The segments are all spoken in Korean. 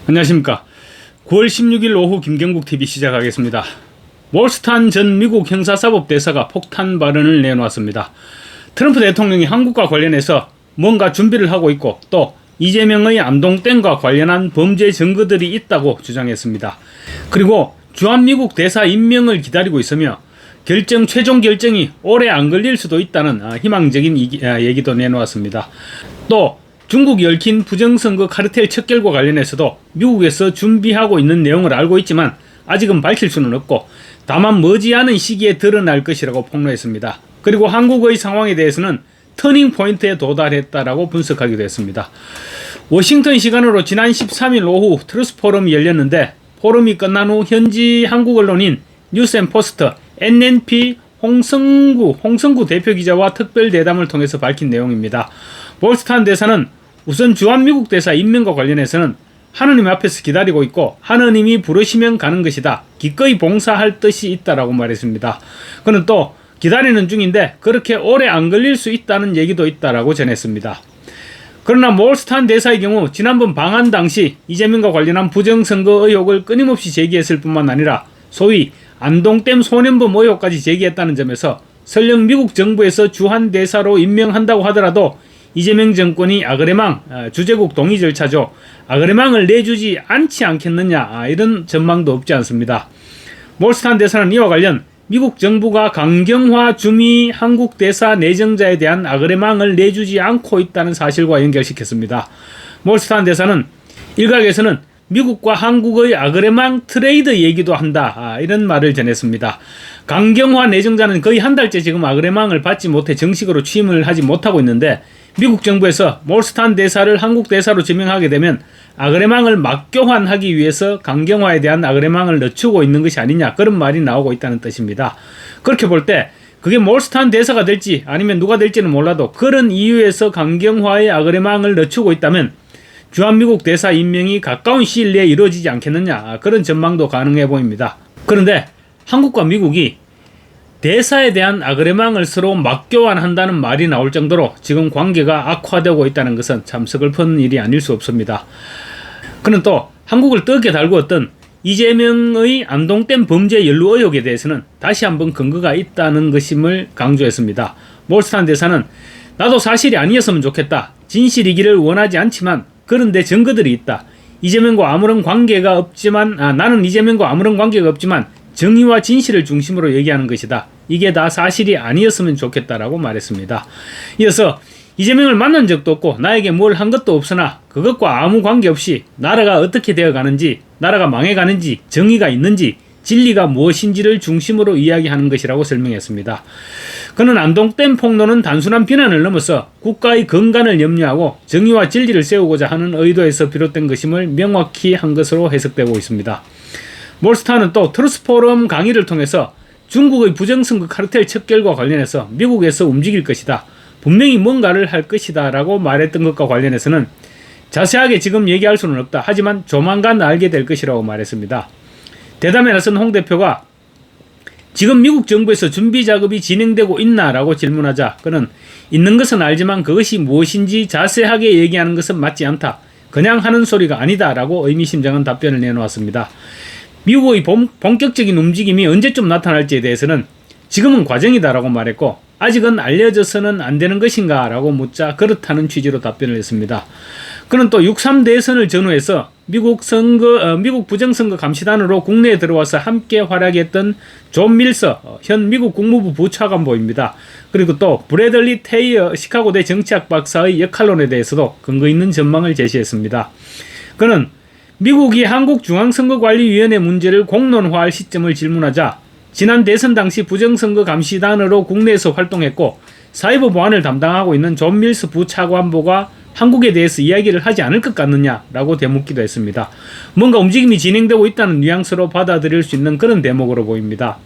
안녕하십니까. 9월 16일 오후 김경국TV 시작하겠습니다. 몰스탄 전 미국 형사사법대사가 폭탄 발언을 내놓았습니다. 트럼프 대통령이 한국과 관련해서 뭔가 준비를 하고 있고 또 이재명의 안동댐과 관련한 범죄 증거들이 있다고 주장했습니다. 그리고 주한미국 대사 임명을 기다리고 있으며 최종 결정이 오래 안 걸릴 수도 있다는 희망적인 얘기도 내놓았습니다. 또 중국이 얽힌 부정선거 카르텔 척결과 관련해서도 미국에서 준비하고 있는 내용을 알고 있지만 아직은 밝힐 수는 없고 다만 머지않은 시기에 드러날 것이라고 폭로했습니다. 그리고 한국의 상황에 대해서는 터닝 포인트에 도달했다라고 분석하기도 했습니다. 워싱턴 시간으로 지난 13일 오후 트루스 포럼이 열렸는데 포럼이 끝난 후 현지 한국 언론인 뉴스앤포스트, NNP 홍성구 대표기자와 특별 대담을 통해서 밝힌 내용입니다. 몰스탄 대사는 우선 주한미국 대사 임명과 관련해서는 하느님 앞에서 기다리고 있고 하느님이 부르시면 가는 것이다. 기꺼이 봉사할 뜻이 있다라고 말했습니다. 그는 또 기다리는 중인데 그렇게 오래 안 걸릴 수 있다는 얘기도 있다라고 전했습니다. 그러나 몰스탄 대사의 경우 지난번 방한 당시 이재명과 관련한 부정선거 의혹을 끊임없이 제기했을 뿐만 아니라 소위 안동댐 소년범 의혹까지 제기했다는 점에서 설령 미국 정부에서 주한 대사로 임명한다고 하더라도 이재명 정권이 아그레망, 주재국 동의 절차죠. 아그레망을 내주지 않지 않겠느냐, 이런 전망도 없지 않습니다. 몰스탄 대사는 이와 관련 미국 정부가 강경화 주미 한국 대사 내정자에 대한 아그레망을 내주지 않고 있다는 사실과 연결시켰습니다. 몰스탄 대사는 일각에서는 미국과 한국의 아그레망 트레이드 얘기도 한다, 이런 말을 전했습니다. 강경화 내정자는 거의 한 달째 지금 아그레망을 받지 못해 정식으로 취임을 하지 못하고 있는데 미국 정부에서 몰스탄 대사를 한국 대사로 지명하게 되면 아그레망을 맞교환하기 위해서 강경화에 대한 아그레망을 늦추고 있는 것이 아니냐, 그런 말이 나오고 있다는 뜻입니다. 그렇게 볼 때 그게 몰스탄 대사가 될지 아니면 누가 될지는 몰라도 그런 이유에서 강경화의 아그레망을 늦추고 있다면 주한미국 대사 임명이 가까운 시일 내에 이루어지지 않겠느냐, 그런 전망도 가능해 보입니다. 그런데 한국과 미국이 대사에 대한 아그레망을 서로 맞교환한다는 말이 나올 정도로 지금 관계가 악화되고 있다는 것은 참 서글픈 일이 아닐 수 없습니다. 그는 또 한국을 뜨겁게 달구었던 이재명의 안동댐 범죄 연루 의혹에 대해서는 다시 한번 근거가 있다는 것임을 강조했습니다. 몰스탄 대사는 나도 사실이 아니었으면 좋겠다. 진실이기를 원하지 않지만 그런데 증거들이 있다. 이재명과 아무런 관계가 없지만 나는 이재명과 아무런 관계가 없지만 정의와 진실을 중심으로 얘기하는 것이다. 이게 다 사실이 아니었으면 좋겠다라고 말했습니다. 이어서 이재명을 만난 적도 없고 나에게 뭘 한 것도 없으나 그것과 아무 관계없이 나라가 어떻게 되어가는지, 나라가 망해가는지, 정의가 있는지, 진리가 무엇인지를 중심으로 이야기하는 것이라고 설명했습니다. 그는 안동댐 폭로는 단순한 비난을 넘어서 국가의 건강을 염려하고 정의와 진리를 세우고자 하는 의도에서 비롯된 것임을 명확히 한 것으로 해석되고 있습니다. 몰스탄은 또 트루스 포럼 강의를 통해서 중국의 부정선거 카르텔 척결과 관련해서 미국에서 움직일 것이다. 분명히 뭔가를 할 것이다 라고 말했던 것과 관련해서는 자세하게 지금 얘기할 수는 없다. 하지만 조만간 알게 될 것이라고 말했습니다. 대담에 나선 홍 대표가 지금 미국 정부에서 준비 작업이 진행되고 있나 라고 질문하자 그는 있는 것은 알지만 그것이 무엇인지 자세하게 얘기하는 것은 맞지 않다. 그냥 하는 소리가 아니다 라고 의미심장한 답변을 내놓았습니다. 미국의 본격적인 움직임이 언제쯤 나타날지에 대해서는 지금은 과정이다라고 말했고 아직은 알려져서는 안 되는 것인가 라고 묻자 그렇다는 취지로 답변을 했습니다. 그는 또 6.3 대선을 전후해서 미국 부정선거 감시단으로 국내에 들어와서 함께 활약했던 존 밀서 현 미국 국무부 부차관보입니다. 그리고 또 브래들리 테이어 시카고대 정치학 박사의 역할론에 대해서도 근거 있는 전망을 제시했습니다. 그는 미국이 한국중앙선거관리위원회 문제를 공론화할 시점을 질문하자 지난 대선 당시 부정선거 감시단으로 국내에서 활동했고 사이버 보안을 담당하고 있는 존 밀스 부차관보가 한국에 대해서 이야기를 하지 않을 것 같느냐라고 되묻기도 했습니다. 뭔가 움직임이 진행되고 있다는 뉘앙스로 받아들일 수 있는 그런 대목으로 보입니다.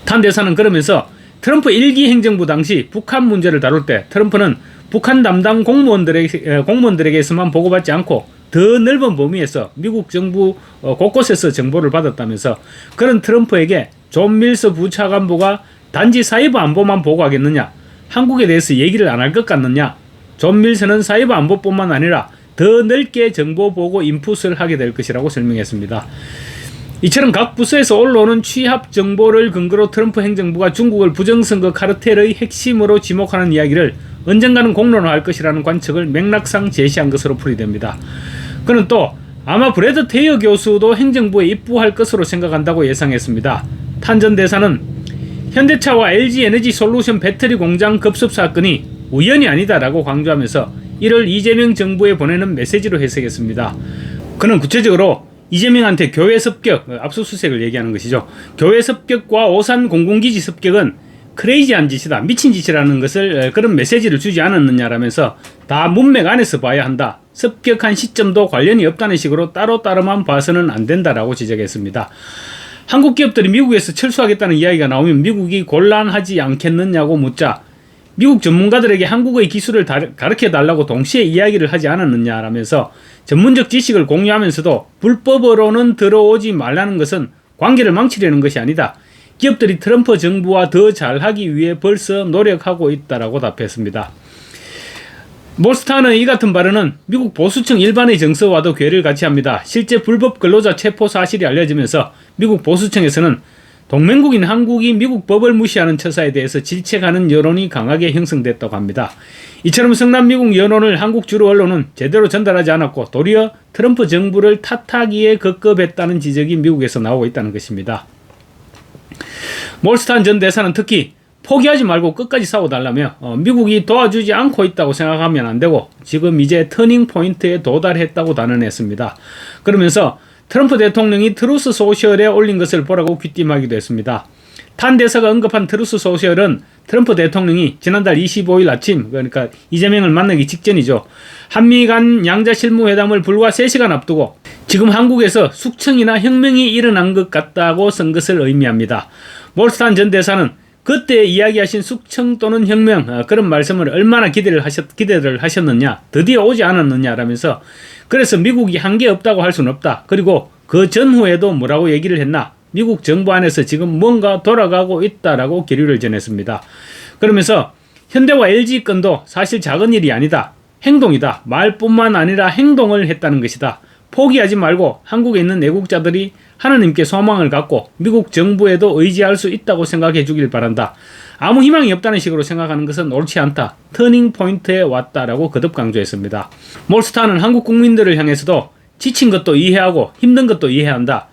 탄 대사는 그러면서 트럼프 1기 행정부 당시 북한 문제를 다룰 때 트럼프는 북한 담당 공무원들에게서만 보고받지 않고 더 넓은 범위에서 미국 정부 곳곳에서 정보를 받았다면서 그런 트럼프에게 존 밀스 부차관보가 단지 사이버 안보만 보고하겠느냐, 한국에 대해서 얘기를 안 할 것 같느냐, 존 밀스는 사이버 안보뿐만 아니라 더 넓게 정보 보고 인풋을 하게 될 것이라고 설명했습니다. 이처럼 각 부서에서 올라오는 취합 정보를 근거로 트럼프 행정부가 중국을 부정선거 카르텔의 핵심으로 지목하는 이야기를 언젠가는 공론화할 것이라는 관측을 맥락상 제시한 것으로 풀이됩니다. 그는 또 아마 브래드 테이어 교수도 행정부에 입부할 것으로 생각한다고 예상했습니다. 탄 전 대사는 현대차와 LG에너지 솔루션 배터리 공장 급습 사건이 우연이 아니다라고 강조하면서 이를 이재명 정부에 보내는 메시지로 해석했습니다. 그는 구체적으로 이재명한테 교외 습격, 압수수색을 얘기하는 것이죠. 교외 습격과 오산 공군기지 습격은 크레이지한 짓이다, 미친 짓이라는 것을 그런 메시지를 주지 않았느냐라면서 다 문맥 안에서 봐야 한다. 습격한 시점도 관련이 없다는 식으로 따로따로만 봐서는 안 된다라고 지적했습니다. 한국 기업들이 미국에서 철수하겠다는 이야기가 나오면 미국이 곤란하지 않겠느냐고 묻자 미국 전문가들에게 한국의 기술을 가르쳐달라고 동시에 이야기를 하지 않았느냐라면서 전문적 지식을 공유하면서도 불법으로는 들어오지 말라는 것은 관계를 망치려는 것이 아니다. 기업들이 트럼프 정부와 더 잘하기 위해 벌써 노력하고 있다라고 답했습니다. 몰스탄의 이 같은 발언은 미국 보수층 일반의 정서와도 괴를 같이 합니다. 실제 불법 근로자 체포 사실이 알려지면서 미국 보수층에서는 동맹국인 한국이 미국 법을 무시하는 처사에 대해서 질책하는 여론이 강하게 형성됐다고 합니다. 이처럼 성남 미국 여론을 한국 주로 언론은 제대로 전달하지 않았고 도리어 트럼프 정부를 탓하기에 급급했다는 지적이 미국에서 나오고 있다는 것입니다. 몰스탄 전 대사는 특히 포기하지 말고 끝까지 싸워달라며 미국이 도와주지 않고 있다고 생각하면 안 되고 지금 이제 터닝 포인트에 도달했다고 단언했습니다. 그러면서 트럼프 대통령이 트루스 소셜에 올린 것을 보라고 귀띔하기도 했습니다. 탄 대사가 언급한 트루스 소셜은 트럼프 대통령이 지난달 25일 아침, 그러니까 이재명을 만나기 직전이죠. 한미 간 양자 실무회담을 불과 3시간 앞두고 지금 한국에서 숙청이나 혁명이 일어난 것 같다고 쓴 것을 의미합니다. 몰스탄 전 대사는 그때 이야기하신 숙청 또는 혁명, 그런 말씀을 얼마나 기대를 하셨느냐, 드디어 오지 않았느냐라면서 그래서 미국이 한 게 없다고 할 수는 없다. 그리고 그 전후에도 뭐라고 얘기를 했나? 미국 정부 안에서 지금 뭔가 돌아가고 있다라고 기류를 전했습니다. 그러면서 현대와 LG 건도 사실 작은 일이 아니다. 행동이다. 말뿐만 아니라 행동을 했다는 것이다. 포기하지 말고 한국에 있는 애국자들이 하나님께 소망을 갖고 미국 정부에도 의지할 수 있다고 생각해 주길 바란다. 아무 희망이 없다는 식으로 생각하는 것은 옳지 않다. 터닝 포인트에 왔다라고 거듭 강조했습니다. 몰스탄은 한국 국민들을 향해서도 지친 것도 이해하고 힘든 것도 이해한다.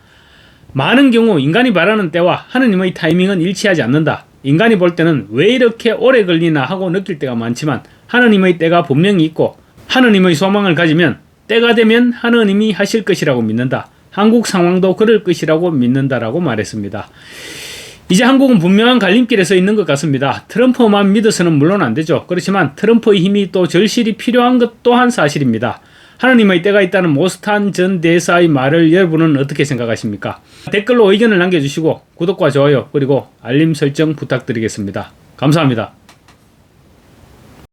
많은 경우 인간이 바라는 때와 하느님의 타이밍은 일치하지 않는다. 인간이 볼 때는 왜 이렇게 오래 걸리나 하고 느낄 때가 많지만 하느님의 때가 분명히 있고 하느님의 소망을 가지면 때가 되면 하느님이 하실 것이라고 믿는다. 한국 상황도 그럴 것이라고 믿는다라고 말했습니다. 이제 한국은 분명한 갈림길에 서 있는 것 같습니다. 트럼프만 믿어서는 물론 안 되죠. 그렇지만 트럼프의 힘이 또 절실히 필요한 것 또한 사실입니다. 하느님의 때가 있다는 몰스탄 전 대사의 말을 여러분은 어떻게 생각하십니까? 댓글로 의견을 남겨주시고 구독과 좋아요 그리고 알림 설정 부탁드리겠습니다. 감사합니다.